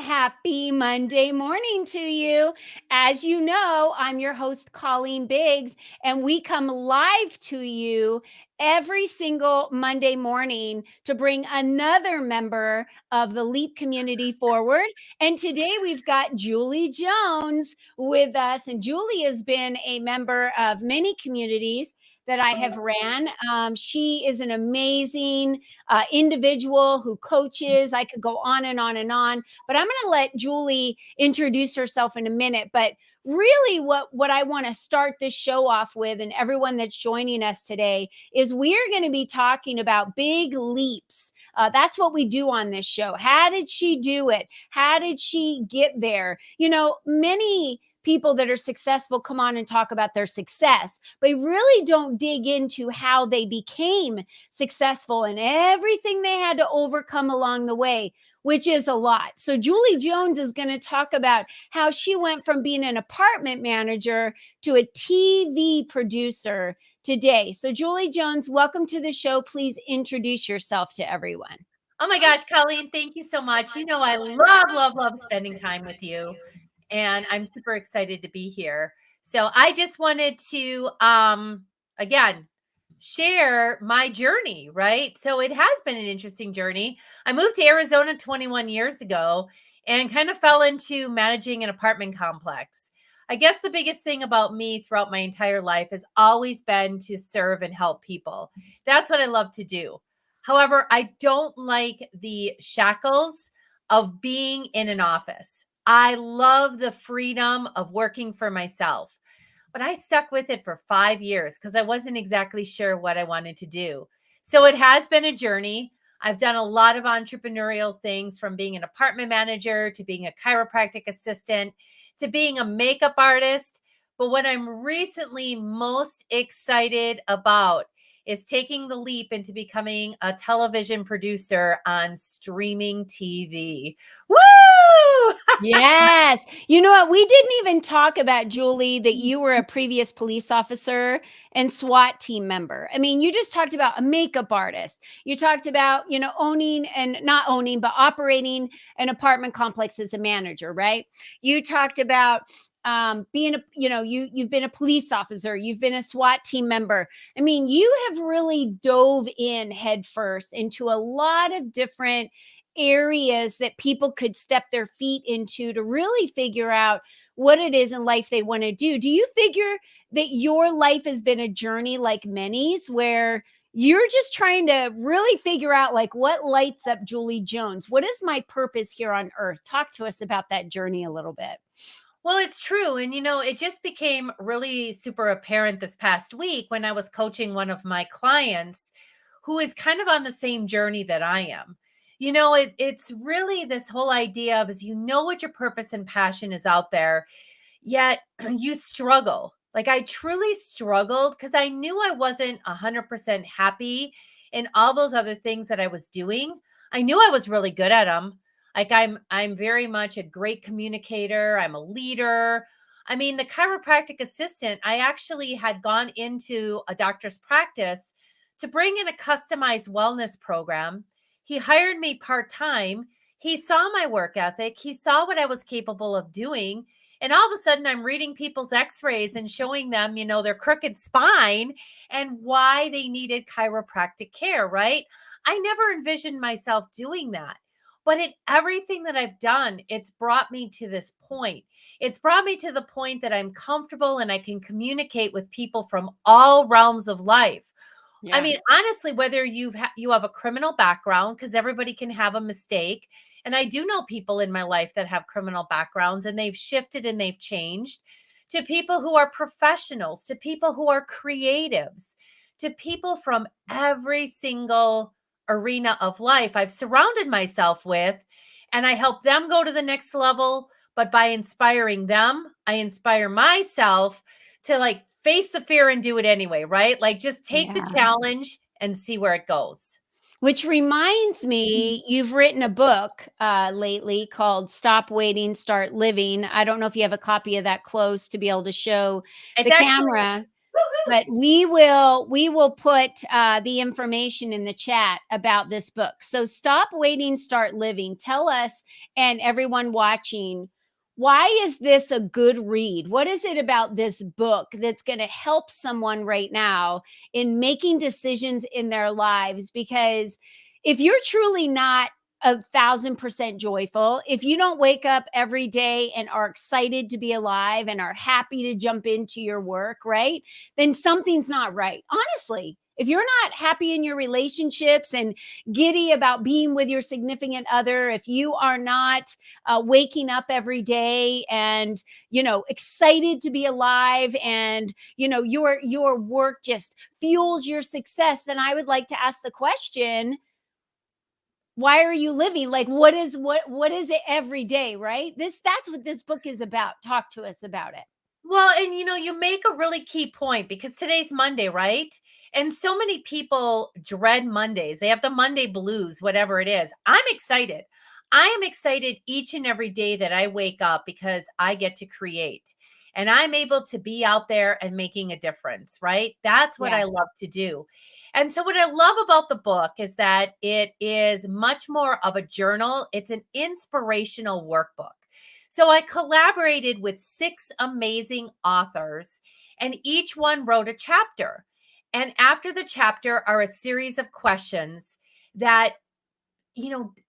happy Monday morning to you. As you know, I'm your host, Colleen Biggs, and we come live to you every single Monday morning to bring another member of the LEAP community forward. And today we've got Julie Jones with us, and Julie has been a member of many communities that I have ran. She is an amazing individual who coaches. I could go on and on and on, but I'm going to let Julie introduce herself in a minute. But really what I want to start this show off with, and everyone that's joining us today, is we're going to be talking about big leaps. That's what we do on this show. How did she do it? How did she get there? You know, many people that are successful come on and talk about their success, but really don't dig into how they became successful and everything they had to overcome along the way, which is a lot. So Julie Jones is going to talk about how she went from being an apartment manager to a TV producer today. So Julie Jones, welcome to the show. Please introduce yourself to everyone. Oh my gosh, Colleen, thank you so much. You know, I love spending time with you, and I'm super excited to be here. So I just wanted to, again, share my journey, right? So it has been an interesting journey. I moved to Arizona 21 years ago and kind of fell into managing an apartment complex. I guess the biggest thing about me throughout my entire life has always been to serve and help people. That's what I love to do. However, I don't like the shackles of being in an office. I love the freedom of working for myself. But I stuck with it for 5 years because I wasn't exactly sure what I wanted to do. So it has been a journey. I've done a lot of entrepreneurial things, from being an apartment manager to being a chiropractic assistant to being a makeup artist. But what I'm recently most excited about is taking the leap into becoming a television producer on streaming TV. Woo! Yes. You know what? We didn't even talk about, Julie, that you were a previous police officer and SWAT team member. I mean, you just talked about a makeup artist. You talked about, owning and not owning, but operating an apartment complex as a manager, right? You talked about being you've been a police officer, you've been a SWAT team member. I mean, you have really dove in headfirst into a lot of different areas that people could step their feet into to really figure out what it is in life they want to do. Do you figure that your life has been a journey like many's, where you're just trying to really figure out, like, what lights up Julie Jones? What is my purpose here on earth? Talk to us about that journey a little bit. Well, it's true. And, it just became really super apparent this past week when I was coaching one of my clients who is kind of on the same journey that I am. It's really this whole idea of, as what your purpose and passion is out there, yet you struggle. Like, I truly struggled because I knew I wasn't 100% happy in all those other things that I was doing. I knew I was really good at them. Like, I'm very much a great communicator. I'm a leader. I mean, the chiropractic assistant, I actually had gone into a doctor's practice to bring in a customized wellness program. He hired me part-time. He saw my work ethic. He saw what I was capable of doing. And all of a sudden, I'm reading people's x-rays and showing them, their crooked spine and why they needed chiropractic care, right? I never envisioned myself doing that. But in everything that I've done, it's brought me to this point. It's brought me to the point that I'm comfortable and I can communicate with people from all realms of life. Yeah. I mean, honestly, whether you have a criminal background, because everybody can have a mistake. And I do know people in my life that have criminal backgrounds, and they've shifted and they've changed, to people who are professionals, to people who are creatives, to people from every single arena of life I've surrounded myself with, and I help them go to the next level. But by inspiring them, I inspire myself to, like, face the fear and do it anyway, right? Like, just take the challenge and see where it goes. Which reminds me, you've written a book lately called Stop Waiting, Start Living. I don't know if you have a copy of that close to be able to show the camera. but we will put the information in the chat about this book. So stop waiting, start living. Tell us and everyone watching, why is this a good read? What is it about this book that's going to help someone right now in making decisions in their lives? Because if you're truly not 1,000% joyful, if you don't wake up every day and are excited to be alive and are happy to jump into your work, right? Then something's not right. Honestly, if you're not happy in your relationships and giddy about being with your significant other, if you are not waking up every day and excited to be alive, and your work just fuels your success, then I would like to ask the question, why are you living? Like, what is it every day, right? That's what this book is about. Talk to us about it. Well, and you make a really key point because today's Monday, right? And so many people dread Mondays. They have the Monday blues, whatever it is. I'm excited. I am excited each and every day that I wake up because I get to create and I'm able to be out there and making a difference, right? That's what Yeah. I love to do. And so, what I love about the book is that it is much more of a journal, it's an inspirational workbook. So I collaborated with 6 amazing authors, and each one wrote a chapter. And after the chapter are a series of questions that,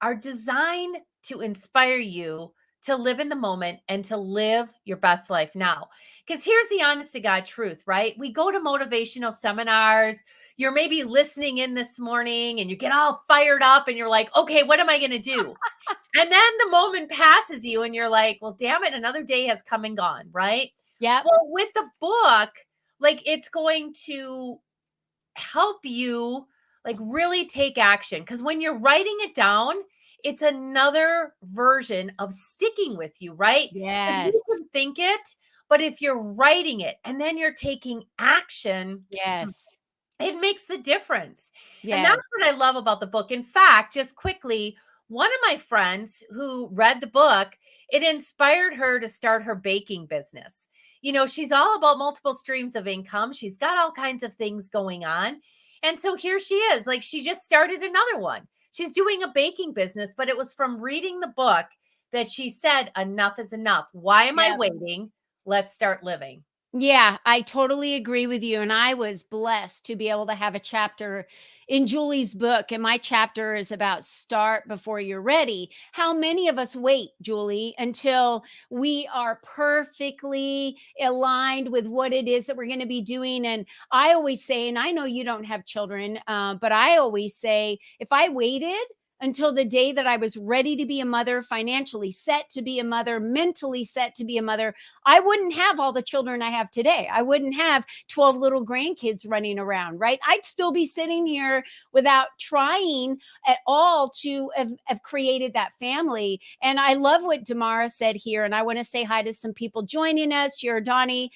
are designed to inspire you to live in the moment and to live your best life now. Because here's the honest to God truth, right? We go to motivational seminars. You're maybe listening in this morning and you get all fired up and you're like, okay, what am I going to do? And then the moment passes you and you're like, well, damn it, another day has come and gone, right? Yep. Well, with the book, like it's going to help you like really take action because when you're writing it down, it's another version of sticking with you, right? Because Yes. you can think it, but if you're writing it and then you're taking action, Yes. it makes the difference. And Yes. that's what I love about the book. In fact, just quickly, one of my friends who read the book, it inspired her to start her baking business. She's all about multiple streams of income. She's got all kinds of things going on. And so here she is, like she just started another one. She's doing a baking business, but it was from reading the book that she said, enough is enough. Why am I Yep. waiting? Let's start living. Yeah, I totally agree with you. And I was blessed to be able to have a chapter in Julie's book. And my chapter is about start before you're ready. How many of us wait, Julie, until we are perfectly aligned with what it is that we're going to be doing? And I always say, and I know you don't have children, but I always say, if I waited until the day that I was ready to be a mother, financially set to be a mother, mentally set to be a mother, I wouldn't have all the children I have today. I wouldn't have 12 little grandkids running around, right? I'd still be sitting here without trying at all to have created that family. And I love what Damara said here. And I want to say hi to some people joining us. Giordani,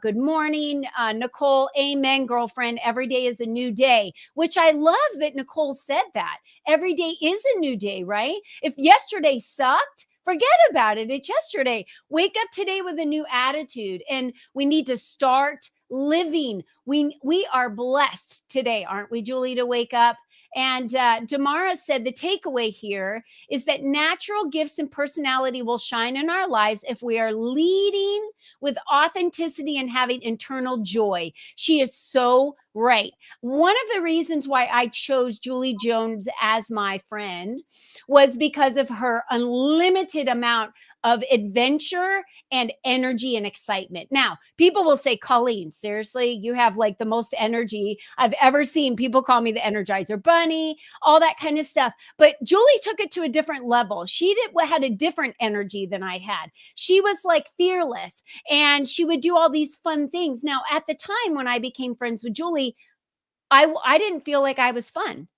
good morning. Nicole, amen, girlfriend. Every day is a new day, which I love that Nicole said that. Every day is a new day, right? If yesterday sucked, forget about it. It's yesterday. Wake up today with a new attitude, and we need to start living. We are blessed today, aren't we, Julie, to wake up? And Damara said the takeaway here is that natural gifts and personality will shine in our lives if we are leading with authenticity and having internal joy. She is so right. One of the reasons why I chose Julie Jones as my friend was because of her unlimited amount of adventure and energy and excitement. Now, people will say, Colleen, seriously, you have like the most energy I've ever seen. People call me the Energizer Bunny, all that kind of stuff. But Julie took it to a different level. Had a different energy than I had. She was like fearless and she would do all these fun things. Now, at the time when I became friends with Julie, I didn't feel like I was fun.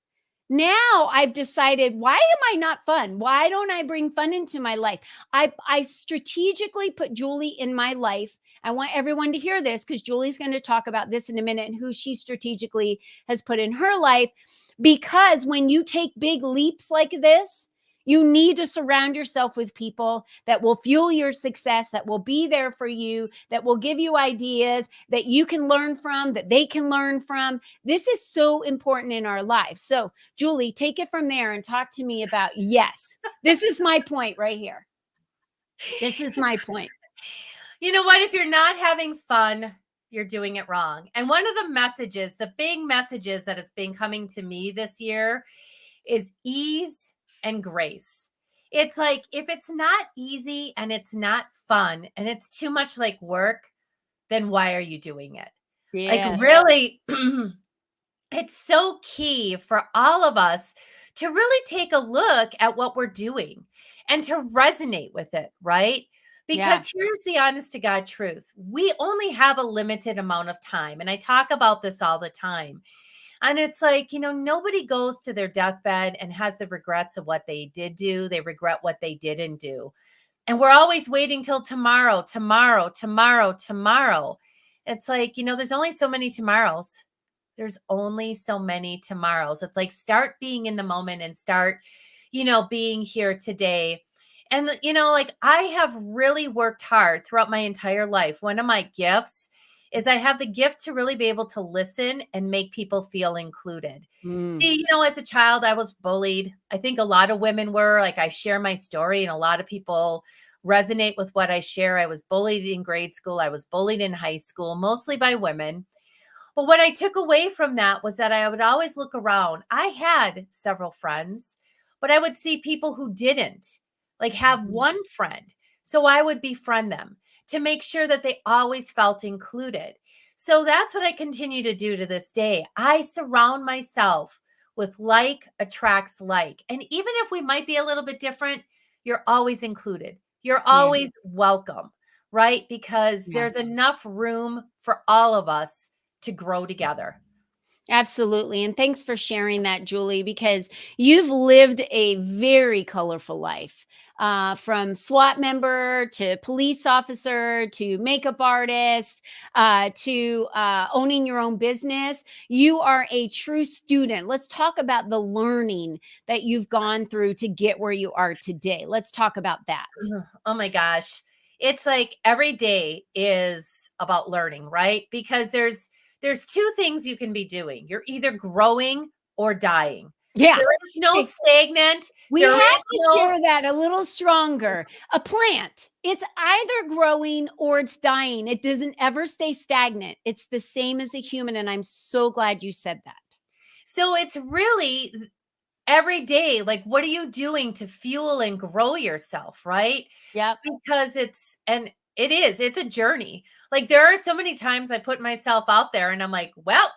Now I've decided, why am I not fun? Why don't I bring fun into my life? I strategically put Julie in my life. I want everyone to hear this because Julie's going to talk about this in a minute and who she strategically has put in her life. Because when you take big leaps like this, You need to surround yourself with people that will fuel your success, that will be there for you, that will give you ideas that you can learn from, that they can learn from. This is so important in our lives. So, Julie, take it from there and talk to me about, yes, this is my point right here. This is my point. You know what? If you're not having fun, you're doing it wrong. And one of the messages, the big messages that has been coming to me this year is ease and grace. It's like if it's not easy and it's not fun and it's too much like work, then why are you doing it? Like, Yes. really, it's so key for all of us to really take a look at what we're doing and to resonate with it, right? Yeah. Because here's the honest to God truth. We only have a limited amount of time. And I talk about this all the time. And it's like, nobody goes to their deathbed and has the regrets of what they did do. They regret what they didn't do. And we're always waiting till tomorrow, tomorrow, tomorrow, tomorrow. It's like, there's only so many tomorrows. There's only so many tomorrows. It's like start being in the moment and start, being here today. And, like I have really worked hard throughout my entire life. One of my gifts is I have the gift to really be able to listen and make people feel included. Mm. See, as a child, I was bullied. I think a lot of women were. Like, I share my story, and a lot of people resonate with what I share. I was bullied in grade school. I was bullied in high school, mostly by women. But what I took away from that was that I would always look around. I had several friends, but I would see people who didn't, like have Mhm. one friend. So I would befriend them to make sure that they always felt included. So that's what I continue to do to this day. I surround myself with like attracts like. And even if we might be a little bit different, you're always included. You're Yeah. always welcome, right? Because Yeah. there's enough room for all of us to grow together. Absolutely. And thanks for sharing that, Julie, because you've lived a very colorful life, from SWAT member to police officer to makeup artist, to owning your own business. You are a true student. Let's talk about the learning that you've gone through to get where you are today. Let's talk about that. Ugh, oh my gosh. It's like every day is about learning, right? Because there's two things you can be doing. You're either growing or dying. Yeah. There is no Okay. stagnant. We There have is to no share that a little stronger. A plant, it's either growing or it's dying. It doesn't ever stay stagnant. It's the same as a human. And I'm so glad you said that. so it's really every day, like what are you doing to fuel and grow yourself, right? Yep. Because it's a journey. Like there are so many times I put myself out there and I'm like, well,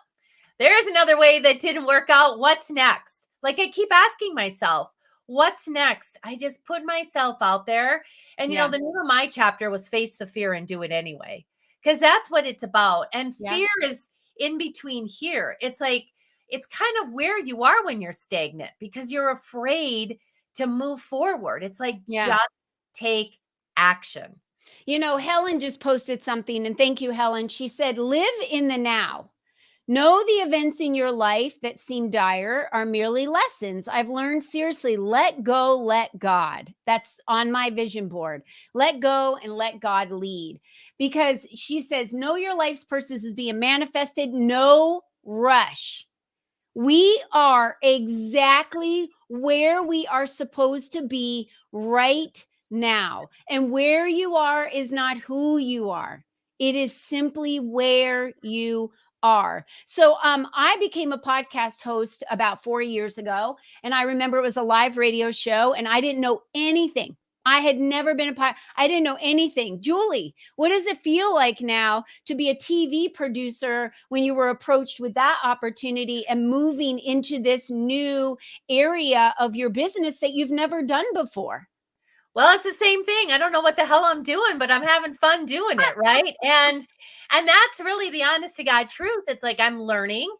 there's another way that didn't work out. What's next? Like I keep asking myself, what's next? I just put myself out there. And, Yeah. the name of my chapter was Face the Fear and Do It Anyway, because that's what it's about. And Yeah. fear is in between here. It's like, it's kind of where you are when you're stagnant because you're afraid to move forward. It's like, Yeah. just take action. Helen just posted something, and thank you, Helen. She said, live in the now. Know the events in your life that seem dire are merely lessons. I've learned seriously, let go, let God. That's on my vision board. Let go and let God lead. Because she says, know your life's purpose is being manifested. No rush. We are exactly where we are supposed to be right now. And where you are is not who you are. It is simply where you are. So I became a podcast host about 4 years ago, and I remember it was a live radio show and I didn't know anything. I had never been I didn't know anything. Julie, what does it feel like now to be a TV producer when you were approached with that opportunity and moving into this new area of your business that you've never done before? Well, it's the same thing. I don't know what the hell I'm doing, but I'm having fun doing it, right? And that's really the honest to God truth. It's like I'm learning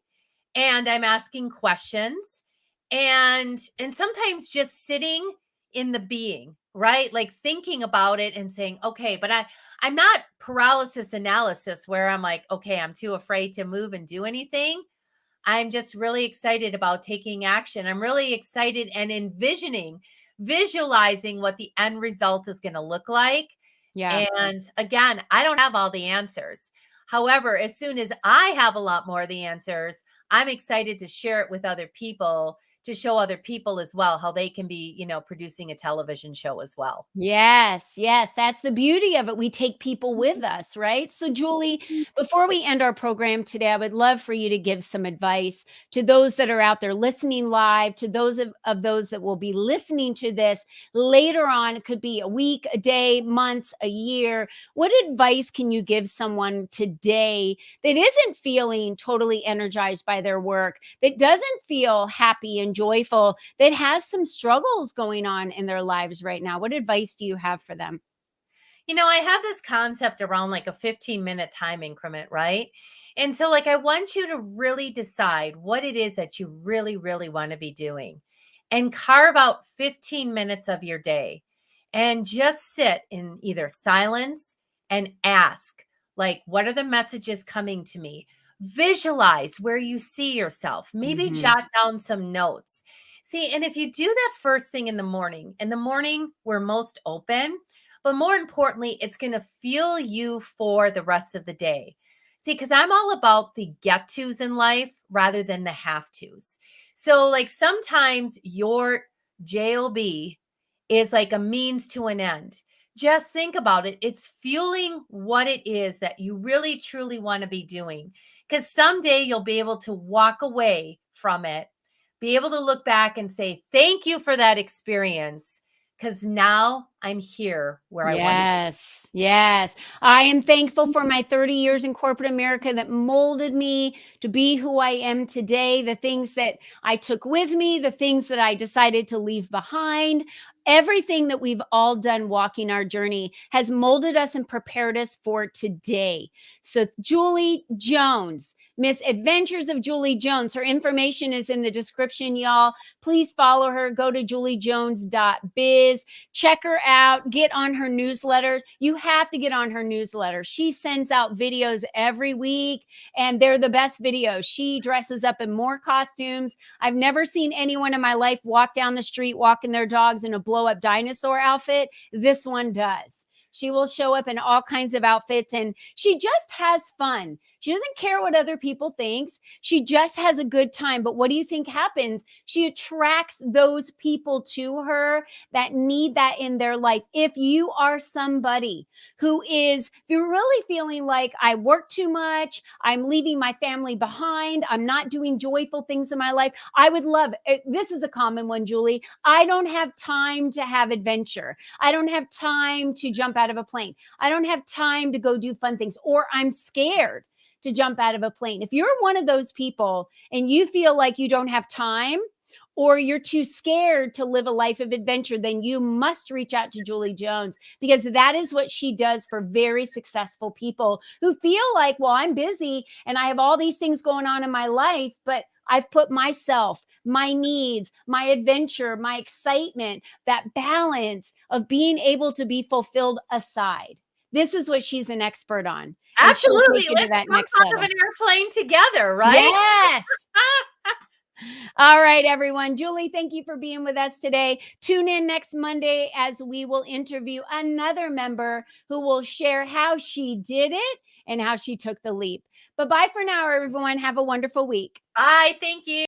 and I'm asking questions and sometimes just sitting in the being, right? Like thinking about it and saying, "Okay, but I'm not paralysis analysis where I'm like, "Okay, I'm too afraid to move and do anything." I'm just really excited about taking action. I'm really excited and envisioning visualizing what the end result is going to look like. Yeah. And again, I don't have all the answers. However, as soon as I have a lot more of the answers, I'm excited to share it with other people, to show other people as well how they can be, producing a television show as well. Yes, yes, that's the beauty of it. We take people with us, right? So, Julie, before we end our program today, I would love for you to give some advice to those that are out there listening live, to those of those that will be listening to this later on. It could be a week, a day, months, a year. What advice can you give someone today that isn't feeling totally energized by their work, that doesn't feel happy and joyful, that has some struggles going on in their lives right now? What advice do you have for them? I have this concept around like a 15-minute time increment, right? And so, like, I want you to really decide what it is that you really, really want to be doing and carve out 15 minutes of your day and just sit in either silence and ask, like, what are the messages coming to me? Visualize where you see yourself, maybe Mhm. jot down some notes. See, and if you do that first thing in the morning, we're most open, but more importantly, it's going to fuel you for the rest of the day. See, because I'm all about the get tos in life rather than the have tos. So, like, sometimes your job is like a means to an end. Just think about it. It's fueling what it is that you really truly want to be doing. Because someday you'll be able to walk away from it, be able to look back and say, thank you for that experience. Because now I'm here where I want to be. Yes, yes. I am thankful for my 30 years in corporate America that molded me to be who I am today, the things that I took with me, the things that I decided to leave behind. Everything that we've all done walking our journey has molded us and prepared us for today. So, Julie Jones, Miss Adventures of Julie Jones, her information is in the description, y'all. Please follow her. Go to juliejones.biz. Check her out, get on her newsletter. You have to get on her newsletter. She sends out videos every week, and they're the best videos. She dresses up in more costumes. I've never seen anyone in my life walk down the street walking their dogs in a blow up dinosaur outfit. This one does. She will show up in all kinds of outfits, and she just has fun. She doesn't care what other people thinks. She just has a good time. But what do you think happens? She attracts those people to her that need that in their life. If you are somebody if you're really feeling like I work too much, I'm leaving my family behind, I'm not doing joyful things in my life, I would love this is a common one, Julie. I don't have time to have adventure. I don't have time to jump out of a plane. I don't have time to go do fun things, or I'm scared to jump out of a plane. If you're one of those people and you feel like you don't have time, or you're too scared to live a life of adventure, then you must reach out to Julie Jones, because that is what she does for very successful people who feel like, well, I'm busy and I have all these things going on in my life, but I've put myself, my needs, my adventure, my excitement, that balance of being able to be fulfilled aside. This is what she's an expert on, and she'll take Absolutely. you to Let's that jump next out of level. an airplane together, right? Yes. All right, everyone. Julie, thank you for being with us today. Tune in next Monday as we will interview another member who will share how she did it and how she took the leap. But bye for now, everyone. Have a wonderful week. Bye. Thank you.